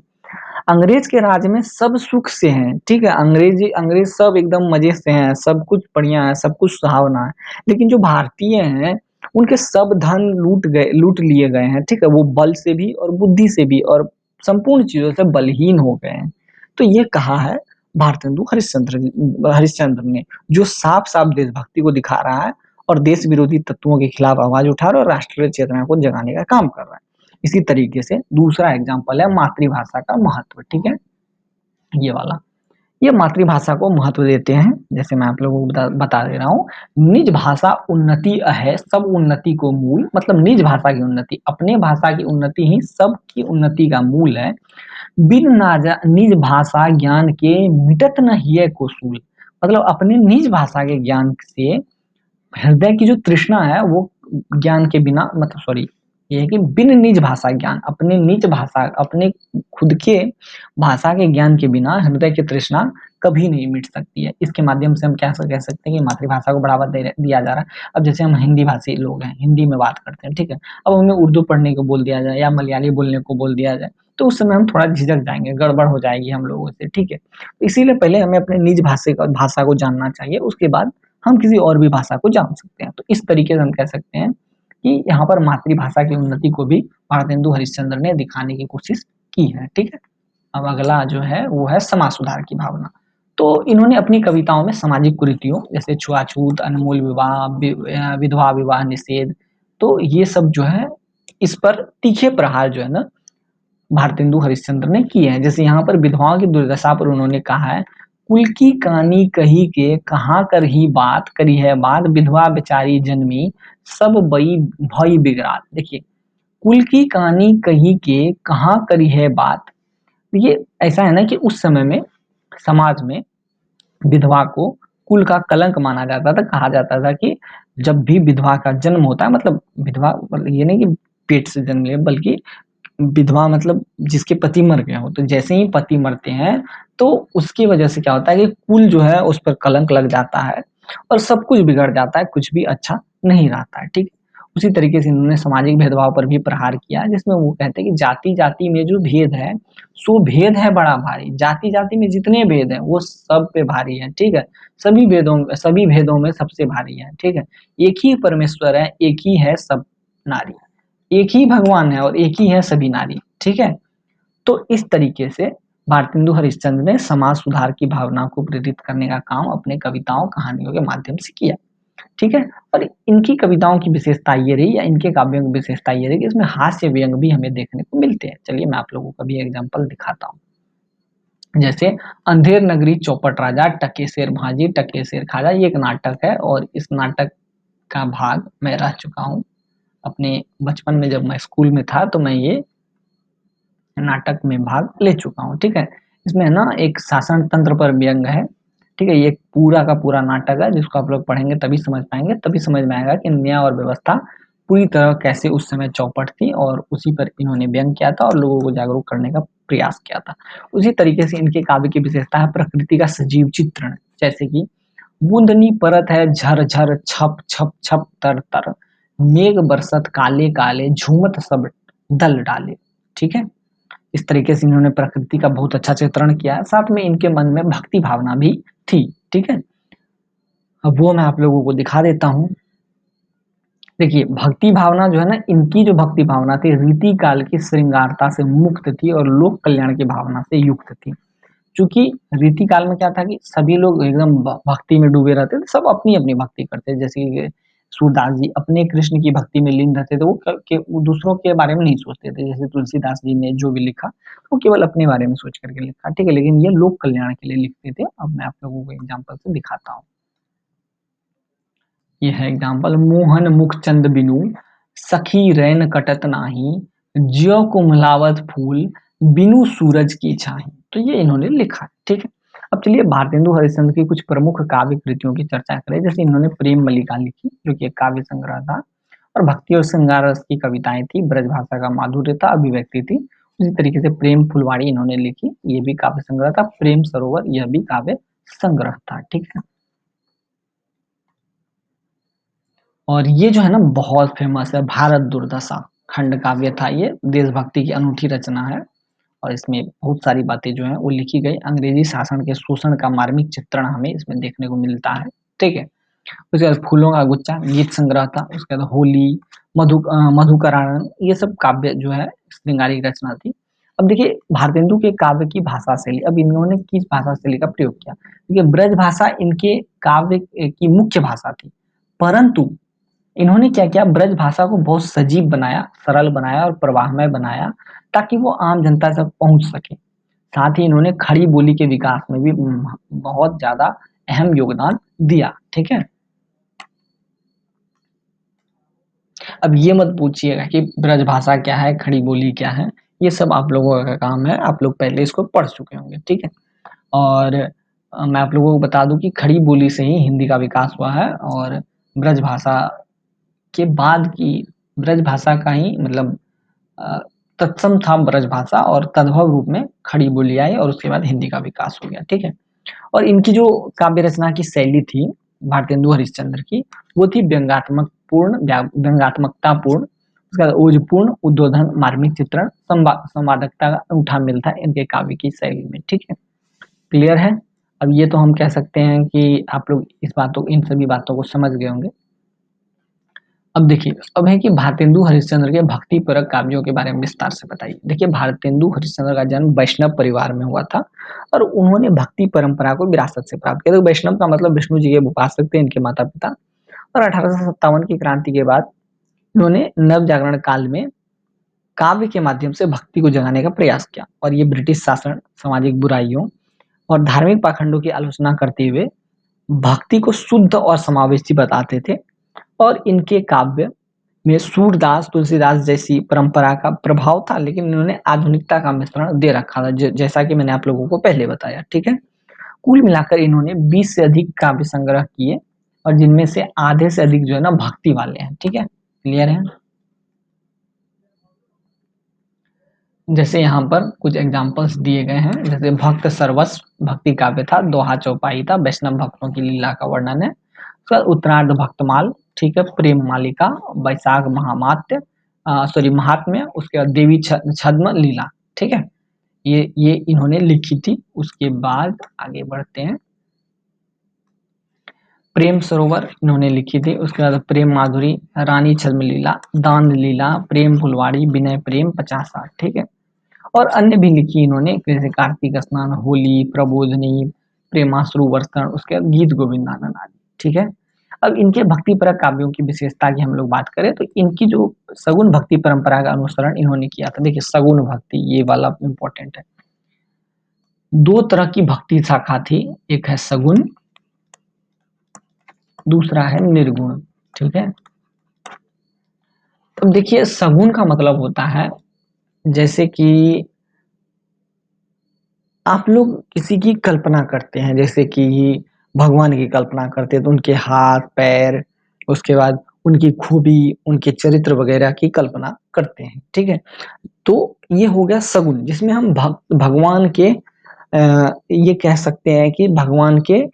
अंग्रेज के राज में सब सुख से हैं। ठीक है, अंग्रेज सब एकदम मजे से हैं, सब कुछ बढ़िया है, सब कुछ सुहावना है। लेकिन जो भारतीय हैं उनके सब धन लूट लिए गए हैं। ठीक है, वो बल से भी और बुद्धि से भी और संपूर्ण चीजों से बलहीन हो गए हैं। तो ये कहा है भारतेंदु हरिश्चंद्र ने, जो साफ साफ देशभक्ति को दिखा रहा है, और देश विरोधी तत्वों के खिलाफ आवाज उठा रहा है और राष्ट्रीय चेतना को जगाने का काम कर रहा है। इसी तरीके से दूसरा एग्जाम्पल है मातृभाषा का महत्व, ठीक है, ये वाला। ये मातृभाषा को महत्व देते हैं, जैसे मैं आप लोगों को बता दे रहा हूँ। निज भाषा उन्नति है सब उन्नति को मूल, मतलब निज भाषा की उन्नति, अपने भाषा की उन्नति ही सबकी उन्नति का मूल है। बिन निज भाषा ज्ञान के मिटत न हिय को सूल, मतलब अपने निज भाषा के ज्ञान से हृदय की जो तृष्णा है वो ज्ञान के बिना, मतलब सॉरी, ये है कि बिन निज भाषा ज्ञान, अपने निज भाषा, अपने खुद के भाषा के ज्ञान के बिना हृदय की तृष्णा कभी नहीं मिट सकती है। इसके माध्यम से हम क्या कह सकते हैं कि मातृभाषा को बढ़ावा दिया जा रहा है। अब जैसे हम हिंदी भाषी लोग हैं, हिंदी में बात करते हैं, ठीक है, अब हमें उर्दू पढ़ने को बोल दिया जाए या मलयाली बोलने को बोल दिया जाए तो उस समय हम थोड़ा झिझक जाएंगे, गड़बड़ हो जाएगी हम लोगों से, ठीक है। इसीलिए पहले हमें अपने निज भाषा को जानना चाहिए, उसके बाद हम किसी और भी भाषा को जान सकते हैं। तो इस तरीके से हम कह सकते हैं कि यहाँ पर मातृभाषा की उन्नति को भी भारतेंदु हरिश्चंद्र ने दिखाने की कोशिश की है, ठीक है। अब अगला जो है वो है समाज सुधार की भावना। तो इन्होंने अपनी कविताओं में सामाजिक कुरीतियों जैसे छुआछूत, अनमोल विवाह, विधवा विवाह निषेध, तो ये सब जो है इस पर तीखे प्रहार जो है ना भारतेंदु हरिश्चंद्र ने किए हैं। जैसे यहाँ पर विधवाओं की दुर्दशा पर उन्होंने कहा है, कुल की कहानी कही के कहाँ कर ही बात करी है बात, विधवा बेचारी जन्मी सब बई भई बिगड़ात। देखिए, कुल की कहानी कही के कहाँ करी है बात, ये ऐसा है ना कि उस समय में समाज में विधवा को कुल का कलंक माना जाता था। कहा जाता था कि जब भी विधवा का जन्म होता है, मतलब विधवा मतलब ये नहीं कि पेट से जन्म ले, बल्कि विधवा मतलब जिसके पति मर गए हो, तो जैसे ही पति मरते हैं तो उसकी वजह से क्या होता है कि कुल जो है उस पर कलंक लग जाता है और सब कुछ बिगड़ जाता है, कुछ भी अच्छा नहीं रहता है, ठीक। उसी तरीके से इन्होंने सामाजिक भेदभाव पर भी प्रहार किया, जिसमें वो कहते हैं कि जाति जाति में जो भेद है सो भेद है बड़ा भारी, जाति जाति में जितने भेद हैं वो सब पे भारी है, ठीक है। सभी भेदों में सबसे भारी है, ठीक है। एक ही परमेश्वर है, एक ही है सब नारी, एक ही भगवान है और एक ही है सभी नारी, ठीक है। तो इस तरीके से भारतेंदु हरिश्चंद्र ने समाज सुधार की भावना को प्रेरित करने का काम अपने कविताओं कहानियों के माध्यम से किया, ठीक है। और इनकी कविताओं की विशेषता ये रही या इनके काव्यों की विशेषता ये रही कि इसमें हास्य व्यंग भी हमें देखने को मिलते हैं। चलिए मैं आप लोगों को भी एग्जाम्पल दिखाता हूँ। जैसे अंधेर नगरी चौपट राजा, टके शेर भाजी टके शेर खाजा, ये एक नाटक है और इस नाटक का भाग मैं रह चुका हूँ। अपने बचपन में जब मैं स्कूल में था तो मैं ये नाटक में भाग ले चुका हूँ, ठीक है। इसमें है ना एक शासन तंत्र पर व्यंग है, ठीक है। ये पूरा का पूरा नाटक है जिसको आप लोग पढ़ेंगे तभी समझ पाएंगे, तभी समझ में आएगा कि न्याय और व्यवस्था पूरी तरह कैसे उस समय चौपट थी और उसी पर इन्होंने व्यंग किया था और लोगों को जागरूक करने का प्रयास किया था। उसी तरीके से इनके काव्य की विशेषता है प्रकृति का सजीव चित्रण, जैसे कि बूंदनी परत है झर झर छप छप छप तर तर, मेघ बरसत काले काले झूमत सब दल डाले, ठीक है। इस तरीके से इन्होंने प्रकृति का बहुत अच्छा चित्रण किया है, साथ में इनके मन में भक्ति भावना भी थी, ठीक है। अब वो मैं आप लोगों को दिखा देता हूँ। देखिए, भक्ति भावना जो है ना, इनकी जो भक्ति भावना थी रीति काल की श्रृंगारता से मुक्त थी और लोक कल्याण की भावना से युक्त थी। चूंकि रीति काल में क्या था कि सभी लोग एकदम भक्ति में डूबे रहते थे, सब अपनी अपनी भक्ति करते थे। जैसे कि सूरदास जी अपने कृष्ण की भक्ति में लीन रहते थे, वो दूसरों के बारे में नहीं सोचते थे। जैसे तुलसीदास जी ने जो भी लिखा वो केवल अपने बारे में सोच करके लिखा, ठीक है, लेकिन ये लोक कल्याण के लिए लिखते थे। अब मैं आप लोगों को एग्जाम्पल से दिखाता हूँ। ये है एग्जाम्पल, मोहन मुख चंद बिनु सखी रैन कटत नाही, ज्यों कुम्हलावत फूल बिनु सूरज की छाही। तो ये इन्होंने लिखा है, ठीक है। अब चलिए भारतेंदु हरिश्चंद्र की कुछ प्रमुख काव्य कृतियों की चर्चा करें। जैसे इन्होंने प्रेम मल्लिका लिखी जो कि एक काव्य संग्रह था और भक्ति और श्रृंगार रस की कविताएं थी, ब्रजभाषा का माधुर्य था, अभिव्यक्ति थी। उसी तरीके से प्रेम फुलवाड़ी इन्होंने लिखी, ये भी काव्य संग्रह था। प्रेम सरोवर यह भी काव्य संग्रह था, ठीक है। और ये जो है ना बहुत फेमस है, भारत दुर्दशा खंड काव्य था। ये देशभक्ति की अनूठी रचना है और इसमें बहुत सारी बातें जो है वो लिखी गई। अंग्रेजी शासन के शोषण का मार्मिक चित्रण हमें इसमें देखने को मिलता है, ठीक है। उसके बाद फूलों का गुच्छा गीत संग्रह था। उसके बाद होली, मधुकराणन, ये सब काव्य जो है श्रृंगारिक रचना थी। अब देखिए भारतेंदु के काव्य की भाषा शैली, अब इन्होंने किस भाषा शैली का प्रयोग किया, देखिए ब्रज भाषा इनके काव्य की मुख्य भाषा थी। परंतु इन्होंने क्या किया, ब्रज भाषा को बहुत सजीव बनाया, सरल बनाया और प्रवाहमय बनाया ताकि वो आम जनता तक पहुंच सके। साथ ही इन्होंने खड़ी बोली के विकास में भी बहुत ज्यादा अहम योगदान दिया। ठीक है, अब ये मत पूछिएगा कि ब्रज भाषा क्या है, खड़ी बोली क्या है, ये सब आप लोगों का काम है, आप लोग पहले इसको पढ़ चुके होंगे। ठीक है, और मैं आप लोगों को बता दूं कि खड़ी बोली से ही हिंदी का विकास हुआ है और ब्रज भाषा के बाद की ब्रज भाषा का ही मतलब अ, तत्सम था ब्रज भाषा और तद्भव रूप में खड़ी बोली आई और उसके बाद हिंदी का विकास हो गया। ठीक है, और इनकी जो काव्य रचना की शैली थी भारतेंदु हरिश्चंद्र की, वो थी व्यंग्यात्मकता पूर्ण, उसका ओजपूर्ण, उद्बोधन, मार्मिक चित्रण, संवादकता का अनूठा मिल था इनके काव्य की शैली में। ठीक है, क्लियर है। अब ये तो हम कह सकते हैं कि आप लोग इन सभी बातों को समझ गए होंगे। अब देखिए, अब है कि भारतेंदु हरिश्चंद्र के भक्ति परक काव्यों के बारे में विस्तार से बताइए। देखिए, भारतेंदु हरिश्चंद्र का जन्म वैष्णव परिवार में हुआ था और उन्होंने भक्ति परंपरा को विरासत से प्राप्त किया। तो वैष्णव का मतलब विष्णु जी के उपासक थे इनके माता पिता। और 1857 की क्रांति के बाद इन्होंने नव जागरण काल में काव्य के माध्यम से भक्ति को जगाने का प्रयास किया और ये ब्रिटिश शासन, सामाजिक बुराइयों और धार्मिक पाखंडों की आलोचना करते हुए भक्ति को शुद्ध और समावेशी बताते थे। और इनके काव्य में सूरदास, तुलसीदास जैसी परंपरा का प्रभाव था, लेकिन इन्होंने आधुनिकता का मिश्रण दे रखा था, जैसा कि मैंने आप लोगों को पहले बताया। ठीक है, कुल मिलाकर इन्होंने 20 से अधिक काव्य संग्रह किए और जिनमें से आधे से अधिक जो है ना भक्ति वाले हैं। ठीक है, क्लियर है। जैसे यहाँ पर कुछ एग्जाम्पल्स दिए गए हैं, जैसे भक्त सर्वस्व भक्ति काव्य था, दोहा चौपाई था, वैष्णव भक्तों की लीला का वर्णन है, उत्तरार्ध भक्तमाल, ठीक है, प्रेम मालिका, वैशाख महामात्य, सॉरी महात्म्य, उसके बाद देवी छद्म लीला। ठीक है, ये इन्होंने लिखी थी। उसके बाद आगे बढ़ते हैं, प्रेम सरोवर इन्होंने लिखी थी। उसके बाद प्रेम माधुरी, रानी छद्म लीला, दान लीला, प्रेम फुलवाड़ी, विनय प्रेम 50। ठीक है, और अन्य भी लिखी इन्होंने, जैसे कार्तिक स्नान, होली, प्रबोधनी, प्रेमाश्रु वर्षण, उसके बाद गीत गोविंदानंद आदि। ठीक है, अब इनके भक्ति परक काव्यों की विशेषता की हम लोग बात करें तो इनकी जो सगुन भक्ति परंपरा का अनुसरण इन्होंने किया था। देखिए, सगुन भक्ति ये वाला इंपॉर्टेंट है। दो तरह की भक्ति शाखा थी, एक है सगुन, दूसरा है निर्गुण। ठीक है, तो देखिए सगुन का मतलब होता है जैसे कि आप लोग किसी की कल्पना करते हैं, जैसे कि भगवान की कल्पना करते हैं तो उनके हाथ पैर, उसके बाद उनकी खूबी, उनके चरित्र वगैरह की कल्पना करते हैं। ठीक है, तो ये हो गया सगुन, जिसमें हम भगवान के ये कह सकते हैं कि भगवान के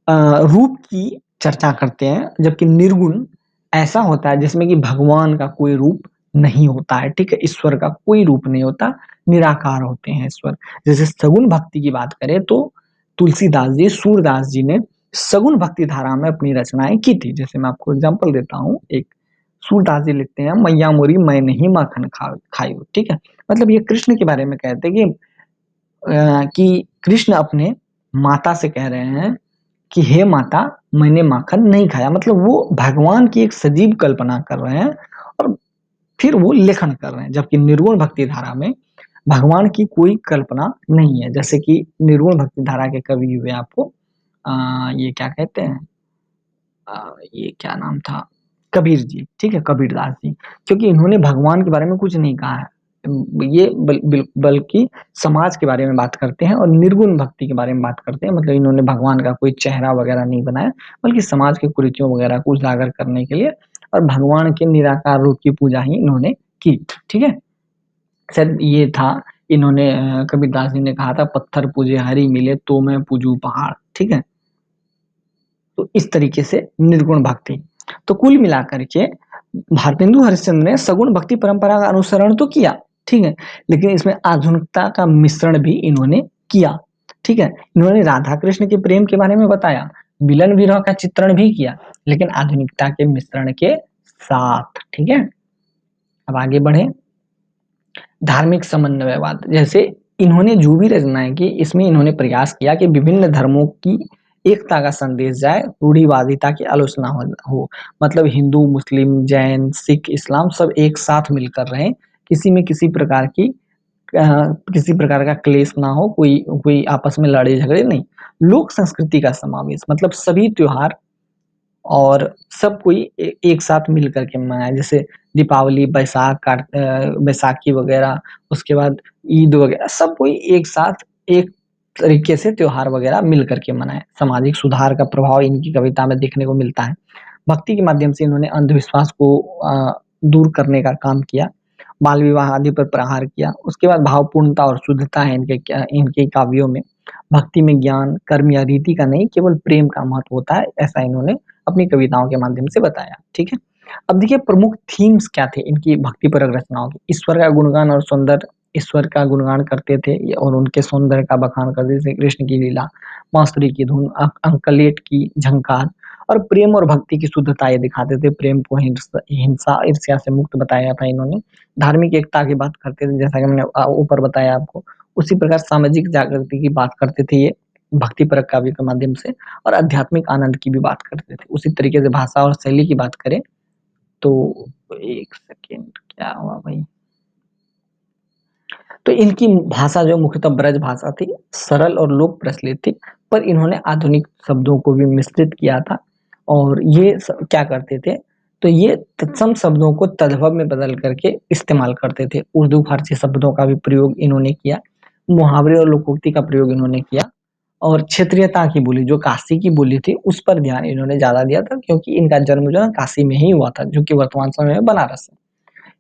रूप की चर्चा करते हैं। जबकि निर्गुण ऐसा होता है जिसमें कि भगवान का कोई रूप नहीं होता है। ठीक है, ईश्वर का कोई रूप नहीं होता, निराकार होते हैं ईश्वर। जैसे सगुन भक्ति की बात करें तो तुलसीदास जी, सूरदास जी ने सगुन भक्ति धारा में अपनी रचनाएं की थी। जैसे मैं आपको एग्जांपल देता हूँ, एक सूरदास जी लिखते हैं, मैया मोरी मैं नहीं माखन खायो। ठीक है, मतलब ये कृष्ण के बारे में कहते हैं कि कृष्ण अपने माता से कह रहे हैं कि हे माता, मैंने माखन नहीं खाया। मतलब वो भगवान की एक सजीव कल्पना कर रहे हैं और फिर वो लेखन कर रहे हैं। जबकि निर्गुण भक्ति धारा में भगवान की कोई कल्पना नहीं है। जैसे कि निर्गुण भक्ति धारा के कवि हुए आपको ये क्या कहते हैं, ये क्या नाम था, कबीर जी। ठीक है, कबीरदास जी, क्योंकि इन्होंने भगवान के बारे में कुछ नहीं कहा है, ये बल्कि समाज के बारे में बात करते हैं और निर्गुण भक्ति के बारे में बात करते हैं। मतलब इन्होंने भगवान का कोई चेहरा वगैरह नहीं बनाया, बल्कि समाज के कुरीतियों वगैरह को उजागर करने के लिए और भगवान के निराकार रूप की पूजा ही इन्होंने की। ठीक है, सर ये था, इन्होंने कबीरदास जी ने कहा था, पत्थर पूजे हरि मिले तो मैं पूजू पहाड़। ठीक है, तो इस तरीके से निर्गुण भक्ति। तो कुल मिलाकर के भारतेंदु हरिश्चंद्र ने सगुण भक्ति परंपरा का अनुसरण तो किया, ठीक है, लेकिन इसमें आधुनिकता का मिश्रण भी इन्होंने किया। ठीक है, इन्होंने राधा कृष्ण के प्रेम के बारे में बताया, मिलन विरह का चित्रण भी किया, लेकिन आधुनिकता के मिश्रण के साथ। ठीक है, अब आगे बढ़े, धार्मिक समन्वयवाद। जैसे इन्होंने जो भी रचनाएं की, इसमें इन्होंने प्रयास किया कि विभिन्न धर्मों की एकता का संदेश जाए, रूढ़िवादिता की आलोचना हो। मतलब हिंदू, मुस्लिम, जैन, सिख, इस्लाम सब एक साथ मिलकर रहें, किसी में किसी प्रकार की किसी प्रकार का क्लेश ना हो, कोई कोई आपस में लड़े झगड़े नहीं। लोक संस्कृति का समावेश, मतलब सभी त्योहार और सब कोई एक साथ मिल करके मनाए, जैसे दीपावली, बैसाखी वगैरह, उसके बाद ईद वगैरह, सब कोई एक साथ एक तरीके से त्योहार वगैरह मिल करके मनाए। सामाजिक सुधार का प्रभाव इनकी कविता में देखने को मिलता है। भक्ति के माध्यम से इन्होंने अंधविश्वास को दूर करने का काम किया, बाल विवाह आदि पर प्रहार किया। उसके बाद भावपूर्णता और शुद्धता है इनके काव्यों में। भक्ति में ज्ञान, कर्म या रीति का नहीं, केवल प्रेम का महत्व होता है, ऐसा इन्होंने अपनी कविताओं के माध्यम से बताया। ठीक है। अब देखिए प्रमुख थीम्स क्या थे इनकी भक्तिपरक रचनाओं के। ईश्वर का गुणगान करते थे और उनके सौंदर्य का बखान करते थे। कृष्ण की लीला, बांसुरी की धुन, अंकलेट की झंकार और प्रेम और भक्ति की शुद्धता ये दिखाते थे। प्रेम को हिंसा ईर्ष्या से मुक्त बताया था इन्होंने। धार्मिक एकता की बात करते थे, जैसा कि मैंने ऊपर बताया आपको। उसी प्रकार सामाजिक जागृति की बात करते थे ये भक्ति परक काव्य के माध्यम से, और आध्यात्मिक आनंद की भी बात करते थे। उसी तरीके से भाषा और शैली की बात करें तो एक सेकेंड, क्या हुआ भाई। तो इनकी भाषा जो मुख्यतः ब्रज भाषा थी, सरल और लोक प्रचलित थी, पर इन्होंने आधुनिक शब्दों को भी मिश्रित किया था। और ये क्या करते थे, तो ये तत्सम शब्दों को तद्भव में बदल करके इस्तेमाल करते थे। उर्दू फारसी शब्दों का भी प्रयोग इन्होंने किया, मुहावरे और लोकोक्ति का प्रयोग इन्होंने किया, और क्षेत्रीयता की बोली, जो काशी की बोली थी, उस पर ध्यान इन्होंने ज्यादा दिया था, क्योंकि इनका जन्म जो है काशी में ही हुआ था, जो कि वर्तमान समय में बनारस है।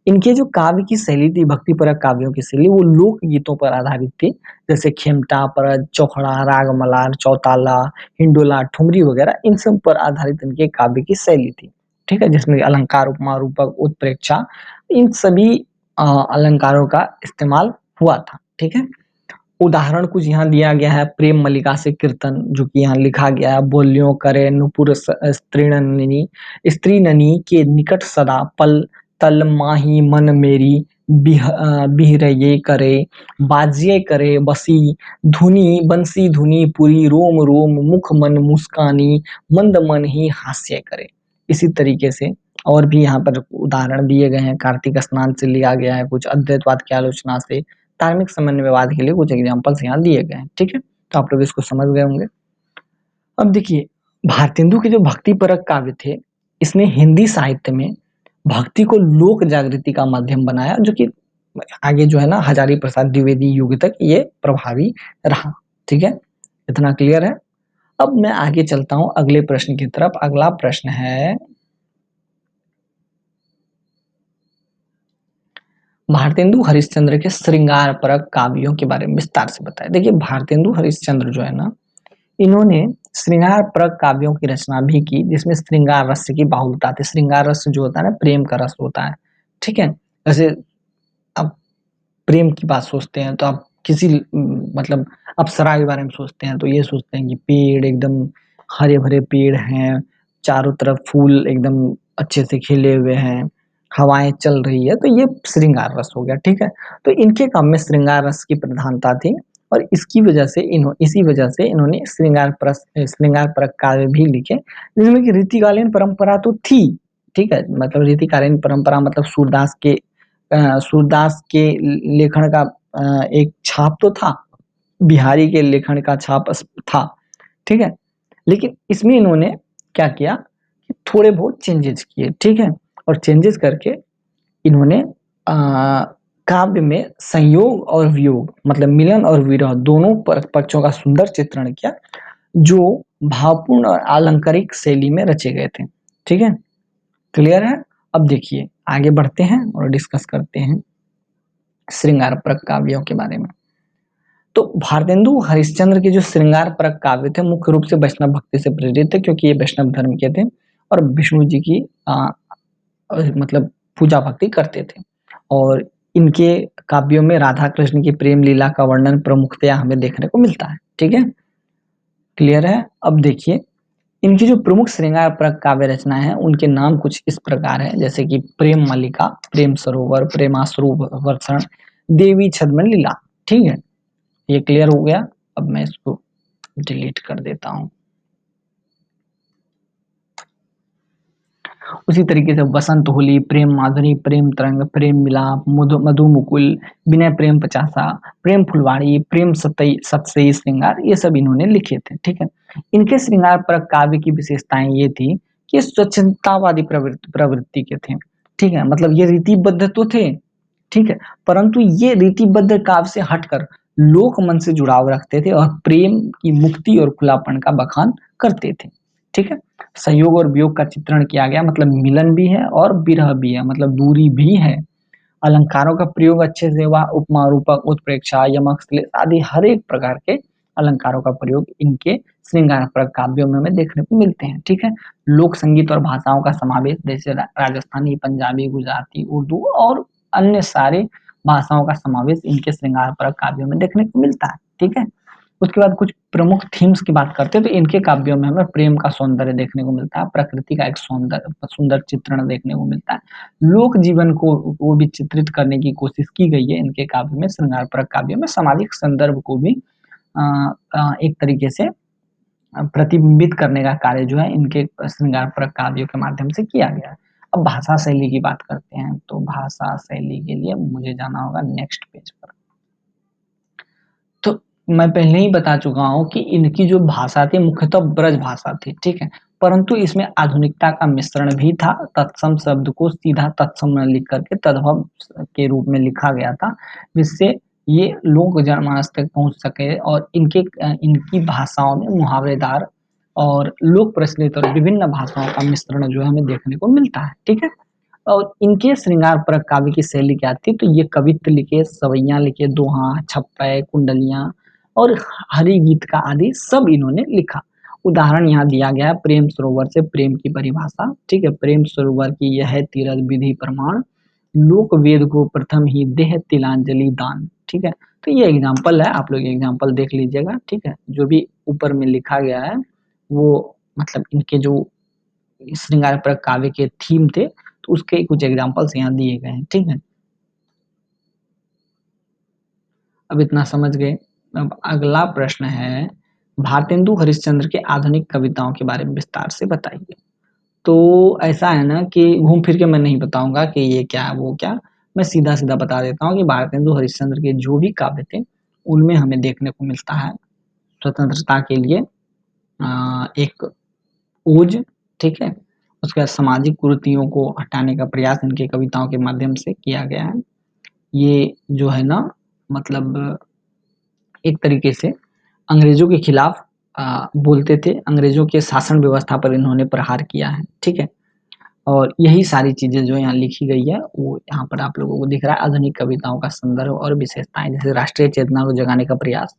इनके जो काव्य की शैली थी, भक्तिपरक काव्यों की शैली, वो लोक गीतों पर आधारित थी, जैसे खेमटा, परज, चौखड़ा, राग मलार, चौताला, हिंडोला, ठुमरी वगैरह, इन सब पर आधारित इनके काव्य की शैली थी। ठीक है, जिसमें अलंकार, उपमा, रूपक, उत्प्रेक्षा, इन सभी अलंकारों का इस्तेमाल हुआ था। ठीक है। उदाहरण कुछ यहाँ दिया गया है। प्रेम मल्लिका से कीर्तन, जो कि यहाँ लिखा गया है। बोलियों करे नुपुर स्त्रीननी के निकट सदा पल तल माही मन मेरी बिहरये करे, बाज्ये करे बसी धुनी बंसी धुनी पुरी रोम रोम मुख मन मुस्कानी मंद मन ही हास्य करे। इसी तरीके से और भी यहाँ पर उदाहरण दिए गए हैं। कार्तिक स्नान से लिया गया है, कुछ अद्वैतवाद की आलोचना से, धार्मिक समन्वयवाद के लिए कुछ एग्जाम्पल्स यहाँ दिए गए हैं। ठीक है, तो आप लोग इसको समझ गए होंगे। अब देखिए, भारतेंदु के जो भक्ति परक काव्य थे, इसने हिंदी साहित्य में भक्ति को लोक जागृति का माध्यम बनाया, जो कि आगे जो है ना हजारी प्रसाद द्विवेदी युग तक ये प्रभावी रहा। ठीक है, इतना क्लियर है। अब मैं आगे चलता हूं अगले प्रश्न की तरफ। अगला प्रश्न है, भारतेंदु हरिश्चंद्र के श्रृंगार परक काव्यों के बारे में विस्तार से बताएं। देखिए, भारतेंदु हरिश्चंद्र जो है ना, इन्होंने श्रृंगार परक काव्यों की रचना भी की, जिसमें श्रृंगार रस की बाहुलता थी। श्रृंगार रस जो होता है ना, प्रेम का रस होता है। ठीक है, जैसे आप प्रेम की बात सोचते हैं तो आप किसी मतलब अप्सरा के बारे में सोचते हैं तो ये सोचते हैं कि पेड़ एकदम हरे भरे पेड़ हैं, चारों तरफ फूल एकदम अच्छे से खिले हुए हैं, हवाएं चल रही है, तो ये श्रृंगार रस हो गया। ठीक है, तो इनके काम में श्रृंगार रस की प्रधानता थी, और इसी वजह से इन्होंने श्रृंगार परक काव्य भी लिखे, जिसमें कि रीतिकालीन परंपरा तो थी। ठीक है, मतलब रीतिकालीन परंपरा मतलब सूरदास के लेखन का एक छाप तो था, बिहारी के लेखन का छाप था। ठीक है, लेकिन इसमें इन्होंने क्या किया कि थोड़े बहुत चेंजेस किए। ठीक है, और चेंजेस करके इन्होंने काव्य में संयोग और वियोग, मतलब मिलन और विरह, दोनों पक्षों का सुंदर चित्रण किया, जो भावपूर्ण और आलंकारिक शैली में रचे गए थे। ठीक है, क्लियर है। अब देखिए, आगे बढ़ते हैं और डिस्कस करते हैं श्रृंगार परक काव्यों के बारे में। तो भारतेंदु हरिश्चंद्र के जो श्रृंगार परक काव्य थे, मुख्य रूप से वैष्णव भक्ति से प्रेरित थे, क्योंकि ये वैष्णव धर्म के थे और विष्णु जी की मतलब पूजा भक्ति करते थे। और इनके काव्यों में राधा कृष्ण की प्रेम लीला का वर्णन प्रमुखतया हमें देखने को मिलता है। ठीक है, क्लियर है। अब देखिए, इनकी जो प्रमुख श्रृंगार परक काव्य रचनाएं हैं, उनके नाम कुछ इस प्रकार है, जैसे कि प्रेम मल्लिका, प्रेम सरोवर, प्रेमाश्रु वर्षण, देवी छद्म लीला। ठीक है, ये क्लियर हो गया। अब मैं इसको डिलीट कर देता हूँ। उसी तरीके से बसंत होली, प्रेम माधुरी, प्रेम तरंग, प्रेम मिलाप, मधु मुकुल, विनय प्रेम पचासा, प्रेम फुलवाड़ी, प्रेम सतई सतसई श्रृंगार, ये सब इन्होंने लिखे थे। ठीक है, इनके श्रृंगार पर काव्य की विशेषताएं ये थी कि स्वच्छतावादी प्रवृत्ति के थे। ठीक है, मतलब ये रीतिबद्ध तो थे, ठीक है, परंतु ये रीतिबद्ध काव्य से हटकर लोक मन से जुड़ाव रखते थे और प्रेम की मुक्ति और खुलापन का बखान करते थे। ठीक है, संयोग और वियोग का चित्रण किया गया, मतलब मिलन भी है और विरह भी है, मतलब दूरी भी है। अलंकारों का प्रयोग अच्छे से हुआ, उपमा, रूपक, उत्प्रेक्षा, यमक, श्लेष आदि हर एक प्रकार के अलंकारों का प्रयोग इनके श्रृंगारप्रक काव्यों में हमें देखने को मिलते हैं। ठीक है, लोक संगीत और भाषाओं का समावेश, जैसे राजस्थानी, पंजाबी, गुजराती, उर्दू और अन्य सारे भाषाओं का समावेश इनके श्रृंगारप्रक काव्यों में देखने को मिलता है। ठीक है, उसके बाद कुछ प्रमुख थीम्स की बात करते हैं तो इनके काव्यों में हमें प्रेम का सौंदर्य देखने को मिलता है, प्रकृति का एक सुंदर चित्रण देखने को मिलता है, लोक जीवन को वो भी चित्रित करने की कोशिश की गई है इनके काव्य में, श्रृंगारप्रक काव्यों में सामाजिक संदर्भ को भी एक तरीके से प्रतिबिंबित करने का कार्य जो है इनके श्रृंगारप्रक काव्यों के माध्यम से किया गया है। अब भाषा शैली की बात करते हैं, तो भाषा शैली के लिए मुझे जाना होगा नेक्स्ट पेज पर। तो मैं पहले ही बता चुका हूँ कि इनकी जो भाषा थी मुख्यतः ब्रज भाषा थी। ठीक है, परंतु इसमें आधुनिकता का मिश्रण भी था। तत्सम शब्द को सीधा तत्सम न लिख करके तद्भव के रूप में लिखा गया था, जिससे ये लोक जनमानस तक पहुंच सके और इनकी भाषाओं में मुहावरेदार और लोक प्रचलित और विभिन्न भाषाओं का मिश्रण जो है हमें देखने को मिलता है। ठीक है, और इनके श्रृंगारप्रक काव्य की शैली क्या थी, तो ये कवित्व लिखे, सवैयां लिखे, दोहा, छप्पय, कुंडलियां और हरि गीत का आदि सब इन्होंने लिखा। उदाहरण यहाँ दिया गया है, प्रेम सरोवर से प्रेम की परिभाषा। ठीक है, प्रेम सरोवर की यह है तीरथ विधि प्रमाण, लोक वेद को प्रथम ही देह तिलांजलि दान। ठीक है, तो ये एग्जाम्पल है, आप लोग एग्जाम्पल देख लीजिएगा। ठीक है, जो भी ऊपर में लिखा गया है वो मतलब इनके जो श्रृंगारप्रक काव्य के थीम थे, तो उसके कुछ एग्जाम्पल्स यहाँ दिए गए हैं। ठीक है, अब इतना समझ गए। अब अगला प्रश्न है, भारतेंदु हरिश्चंद्र के आधुनिक कविताओं के बारे में विस्तार से बताइए। तो ऐसा है ना कि घूम फिर के मैं नहीं बताऊंगा कि ये क्या है वो क्या, मैं सीधा सीधा बता देता हूँ कि भारतेंदु हरिश्चंद्र के जो भी काव्य थे उनमें हमें देखने को मिलता है स्वतंत्रता के लिए एक ओज। ठीक है, उसके बाद सामाजिक कुरीतियों को हटाने का प्रयास इनके कविताओं के माध्यम से किया गया है। ये जो है ना, मतलब एक तरीके से अंग्रेजों के खिलाफ बोलते थे, अंग्रेजों के शासन व्यवस्था पर इन्होंने प्रहार किया है। ठीक है, और यही सारी चीजें जो यहाँ लिखी गई है वो यहाँ पर आप लोगों को दिख रहा है। आधुनिक कविताओं का संदर्भ और विशेषताएं, जैसे राष्ट्रीय चेतना को जगाने का प्रयास,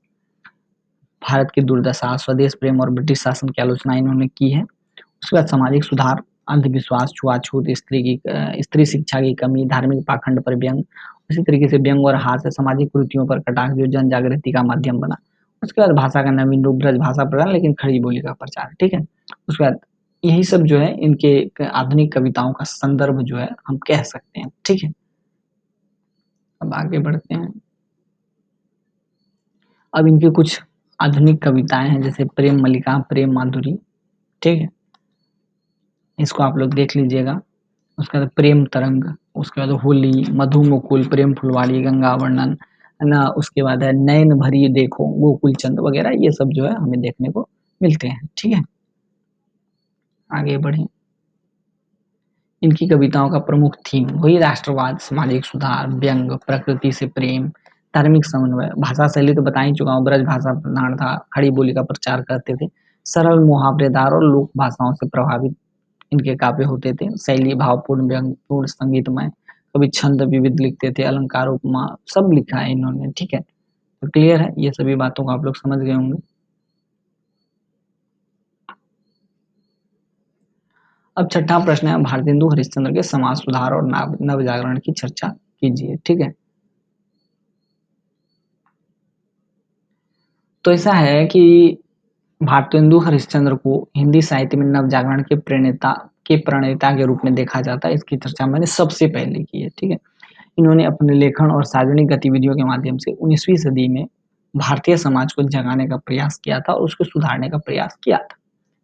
भारत की दुर्दशा, स्वदेश प्रेम और ब्रिटिश शासन की आलोचना इन्होंने की है। उसके बाद सामाजिक सुधार, अंधविश्वास, छुआछूत, स्त्री शिक्षा की कमी, धार्मिक पाखंड पर व्यंग, उसी तरीके से व्यंग और हास्य, सामाजिक कुरीतियों पर कटाक्ष जो जन जागृति का माध्यम बना। उसके बाद भाषा का नवीन रूप, ब्रज भाषा प्रदान लेकिन खड़ी बोली का प्रचार। ठीक है, उसके बाद यही सब जो है इनके आधुनिक कविताओं का संदर्भ जो है हम कह सकते हैं। ठीक है, अब आगे बढ़ते हैं। अब इनकी कुछ आधुनिक कविताएं हैं, जैसे प्रेम मल्लिका, प्रेम माधुरी। ठीक है, इसको आप लोग देख लीजिएगा। उसके बाद प्रेम तरंग, उसके बाद होली, मधु मुकुल, प्रेम फुलवाड़ी, गंगा वर्णन है ना, उसके बाद है नैन भरी देखो, गोकुल चंद वगैरह, ये सब जो है हमें देखने को मिलते हैं। ठीक है, आगे बढ़े। इनकी कविताओं का प्रमुख थीम वही राष्ट्रवाद, सामाजिक सुधार, व्यंग, प्रकृति से प्रेम, धार्मिक समन्वय। भाषा शैली तो बता ही चुका हूँ, ब्रज भाषा प्रधान था, खड़ी बोली का प्रचार करते थे, सरल मुहावरेदार और लोक भाषाओं से प्रभावित इनके काव्य होते थे। शैली भावपूर्ण, व्यंग्यपूर्ण, संगीतमय, कभी छंद विविध लिखते थे, अलंकार, उपमा सब लिखा है इन्होंने। ठीक है, तो क्लियर है, ये सभी बातों को आप लोग समझ गए होंगे। अब छठा प्रश्न है, भारतेंदु हरिश्चंद्र के समाज सुधार और नव जागरण की चर्चा कीजिए। ठीक है, तो ऐसा है कि भारतेंदु हरिश्चंद्र को हिंदी साहित्य में नव जागरण के प्रणेता के रूप में देखा जाता है। इसकी चर्चा मैंने सबसे पहले की है। ठीक है, इन्होंने अपने लेखन और सार्वजनिक गतिविधियों के माध्यम से 19वीं सदी में भारतीय समाज को जगाने का प्रयास किया था और उसको सुधारने का प्रयास किया था।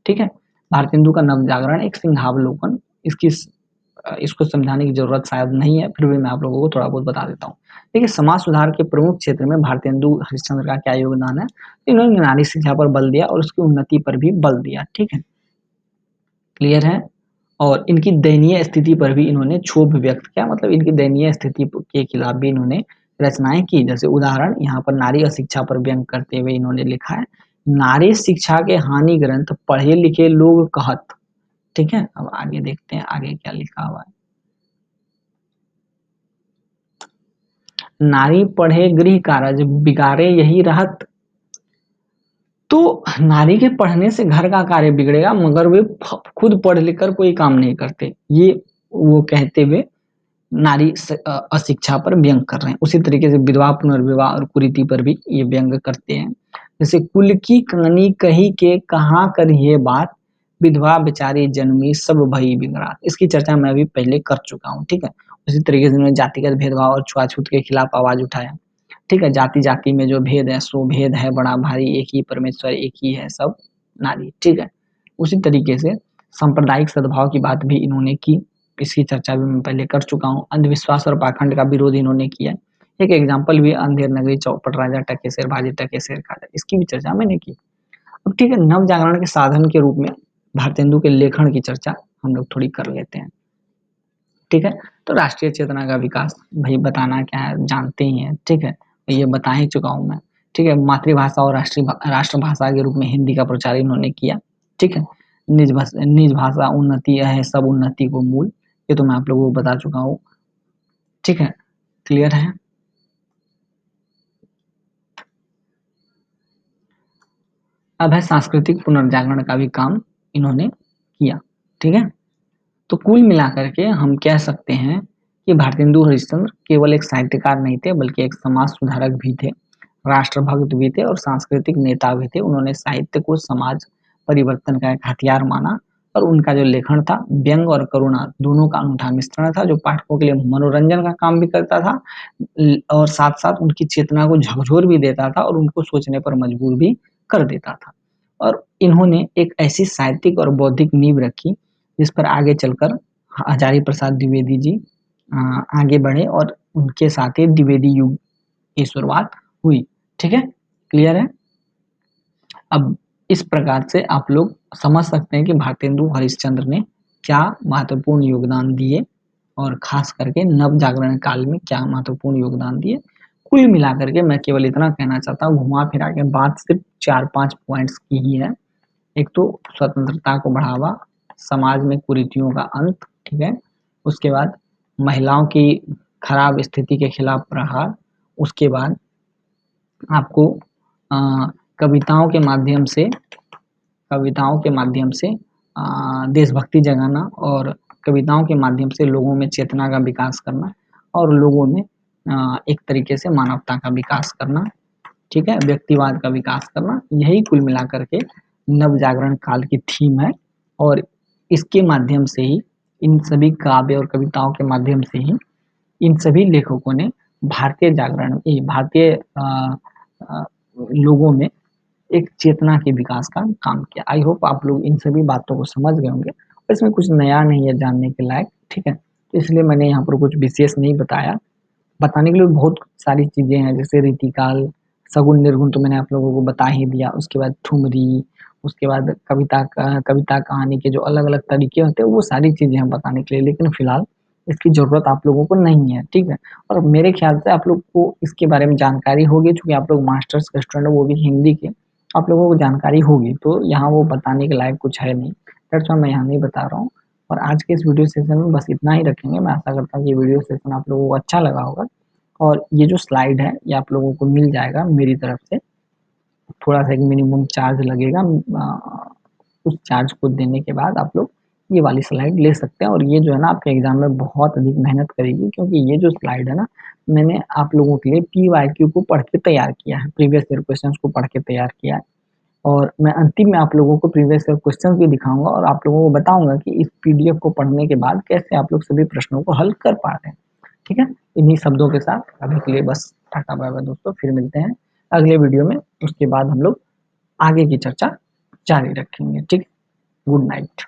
ठीक है, भारतेंदु का नव जागरण एक सिंहावलोकन इसको समझाने की जरूरत शायद नहीं है, फिर भी मैं आप लोगों को थोड़ा बहुत बता देता हूँ। देखिए, समाज सुधार के प्रमुख क्षेत्र में भारतेंदु हरिश्चंद्र का क्या योगदान है? इन्होंने नारी शिक्षा पर बल दिया और उसकी उन्नति पर भी बल दिया। ठीक है, क्लियर है। और इनकी दयनीय स्थिति पर भी इन्होंने क्षोभ व्यक्त किया, मतलब इनकी दयनीय स्थिति के खिलाफ भी इन्होंने रचनाएं की। जैसे उदाहरण यहाँ पर नारी अशिक्षा पर व्यंग करते हुए इन्होंने लिखा है, नारी शिक्षा के हानि ग्रंथ पढ़े लिखे लोग कहत। ठीक है, अब आगे देखते हैं आगे क्या लिखा हुआ है। नारी पढ़े गृह कारज बिगाड़े यही रहत। तो नारी के पढ़ने से घर का कार्य बिगड़ेगा, मगर वे खुद पढ़ लिख कर कोई काम नहीं करते, ये वो कहते हुए नारी अशिक्षा पर व्यंग कर रहे हैं। उसी तरीके से विधवा पुनर्विवाह और कुरीति पर भी ये व्यंग करते हैं। जैसे कुल की कहानी कही के कहाँ कर ये बात, विधवा बेचारी जन्मी सब भई बिगड़ा। इसकी चर्चा मैं अभी पहले कर चुका हूँ। ठीक है, उसी तरीके से उन्होंने जातिगत भेदभाव और छुआछूत के खिलाफ आवाज उठाया। ठीक है, जाति जाति में जो भेद है सो भेद है बड़ा भारी, एक ही परमेश्वर एक ही है सब नारी। ठीक है, उसी तरीके से सांप्रदायिक सद्भाव की बात भी इन्होंने की, इसकी चर्चा भी मैं पहले कर चुका हूँ। अंधविश्वास और पाखंड का विरोध इन्होंने किया। एक एग्जाम्पल भी अंधेर नगरी चौपट राजा टकेसर बाजी टकेसर खाजा, इसकी भी चर्चा मैंने की। अब ठीक है, नव जागरण के साधन के रूप में भारतेंदु के लेखन की चर्चा हम लोग थोड़ी कर लेते हैं। ठीक है, तो राष्ट्रीय चेतना का विकास भाई बताना क्या है, जानते ही हैं। ठीक है, ये बता ही चुका हूँ मैं। ठीक है, मातृभाषा और राष्ट्रभाषा के रूप में हिंदी का प्रचार इन्होंने किया। ठीक है, निज भाषा उन्नति है सब उन्नति को मूल, ये तो मैं आप लोगों को बता चुका हूँ। ठीक है, क्लियर है। अब है सांस्कृतिक पुनर्जागरण का भी काम इन्होंने किया। ठीक है, तो कुल मिलाकर के हम कह सकते हैं कि भारतेंदु हरिश्चंद्र केवल एक साहित्यकार नहीं थे, बल्कि एक समाज सुधारक भी थे, राष्ट्रभक्त भी थे और सांस्कृतिक नेता भी थे। उन्होंने साहित्य को समाज परिवर्तन का एक हथियार माना और उनका जो लेखन था व्यंग और करुणा दोनों का अनूठा मिश्रण था, जो पाठकों के लिए मनोरंजन का काम भी करता था और साथ साथ उनकी चेतना को झकझोर भी देता था और उनको सोचने पर मजबूर भी कर देता था। और इन्होंने एक ऐसी साहित्यिक और बौद्धिक नींव रखी जिस पर आगे चलकर हजारी प्रसाद द्विवेदी जी आगे बढ़े और उनके साथ ही द्विवेदी युग की शुरुआत हुई। ठीक है, क्लियर है। अब इस प्रकार से आप लोग समझ सकते हैं कि भारतेंदु हरिश्चंद्र ने क्या महत्वपूर्ण योगदान दिए और खास करके नव जागरण काल में क्या महत्वपूर्ण योगदान दिए। कुल मिलाकर के मैं केवल इतना कहना चाहता हूँ, घुमा फिरा के बात सिर्फ 4-5 पॉइंट्स की ही है। एक तो स्वतंत्रता को बढ़ावा, समाज में कुरीतियों का अंत। ठीक है, उसके बाद महिलाओं की खराब स्थिति के खिलाफ प्रहार, उसके बाद आपको कविताओं के माध्यम से देशभक्ति जगाना और कविताओं के माध्यम से लोगों में चेतना का विकास करना और लोगों में एक तरीके से मानवता का विकास करना। ठीक है, व्यक्तिवाद का विकास करना, यही कुल मिलाकर के नव जागरण काल की थीम है। और इसके माध्यम से ही इन सभी काव्य और कविताओं के माध्यम से ही इन सभी लेखकों ने भारतीय लोगों में एक चेतना के विकास का काम किया। आई होप आप लोग इन सभी बातों को समझ गए होंगे। इसमें कुछ नया नहीं है जानने के लायक। ठीक है, तो इसलिए मैंने यहाँ पर कुछ विशेष नहीं बताया। बताने के लिए बहुत सारी चीजें हैं, जैसे रीतिकाल, सगुन निर्गुण तो मैंने आप लोगों को बता ही दिया। उसके बाद ठुमरी, उसके बाद कविता कहानी के जो अलग अलग तरीके होते हैं वो सारी चीजें हैं बताने के लिए, लेकिन फिलहाल इसकी जरूरत आप लोगों को नहीं है। ठीक है, और मेरे ख्याल से आप लोग को इसके बारे में जानकारी होगी, चूंकि आप लोग मास्टर्स के स्टूडेंट वो भी हिंदी के, आप लोगों को जानकारी होगी, तो यहाँ वो बताने के लायक कुछ है नहीं, दैट्स व्हाई मैं यहाँ नहीं बता रहा हूँ। और आज के इस वीडियो सेशन में बस इतना ही रखेंगे। मैं आशा करता हूँ कि वीडियो सेशन आप लोगों को अच्छा लगा होगा और ये जो स्लाइड है ये आप लोगों को मिल जाएगा मेरी तरफ से। थोड़ा सा एक मिनिमम चार्ज लगेगा, उस चार्ज को देने के बाद आप लोग ये वाली स्लाइड ले सकते हैं। और ये जो है ना आपके एग्जाम में बहुत अधिक मेहनत करेगी, क्योंकि ये जो स्लाइड है ना मैंने आप लोगों के लिए PYQ को पढ़ के तैयार किया है, प्रीवियस ईयर क्वेश्चन को पढ़ के तैयार किया है। और मैं अंतिम में आप लोगों को प्रीवियस ईयर क्वेश्चन भी दिखाऊंगा और आप लोगों को बताऊंगा कि इस PDF को पढ़ने के बाद कैसे आप लोग सभी प्रश्नों को हल कर पाते हैं। ठीक है, इन्हीं शब्दों के साथ अभी के लिए बस टाटा बाय बाय दोस्तों, फिर मिलते हैं अगले वीडियो में। उसके बाद हम लोग आगे की चर्चा जारी रखेंगे। ठीक, गुड नाइट।